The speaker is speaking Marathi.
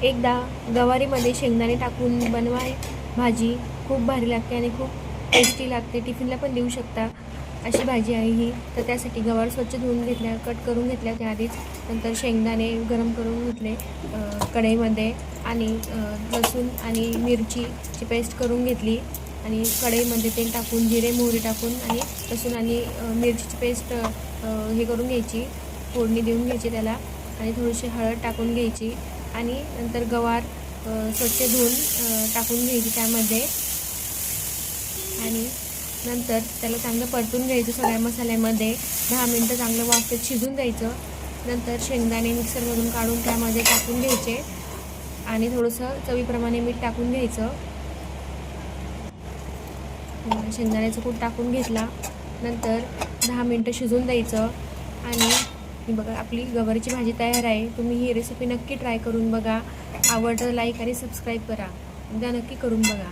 एकदा गवारीमध्ये शेंगदाणे टाकून बनवा भाजी, खूप भारी लागते आणि खूप टेस्टी लागते. टिफिनला पण देऊ शकता अशी भाजी आहे ही. तर त्यासाठी गवार स्वच्छ धुवून घेतल्या, कट करून घेतल्या त्या आधीच. नंतर शेंगदाणे गरम करून घेतले कढईमध्ये आणि लसूण आणि मिरचीची पेस्ट करून घेतली आणि कढईमध्ये तेल टाकून जिरे मोहरी टाकून आणि लसूण आणि मिरचीची पेस्ट हे करून घ्यायची, फोडणी देऊन घ्यायची त्याला आणि थोडीशी हळद टाकून घ्यायची आणि नंतर गवार स्वच्छ धुवून टाकून घ्यायची त्यामध्ये आणि नंतर त्याला चांगलं परतून घ्यायचं सगळ्या मसाल्यामध्ये. 10 मिनटं चांगलं वाफेत शिजून द्यायचं. नंतर शेंगदाणे मिक्सरमधून काढून त्यामध्ये टाकून घ्यायचे आणि थोडंसं चवीप्रमाणे मीठ टाकून घ्यायचं. शेंगदाण्याचं कूट टाकून घेतला. नंतर 10 मिनटं शिजून द्यायचं आणि बघा आपली गवारीची भाजी तयार आहे. तुम्ही ही रेसिपी नक्की ट्राय करून बघा. आवडतं लाईक आणि सबस्क्राईब करा. एकदा नक्की करून बघा.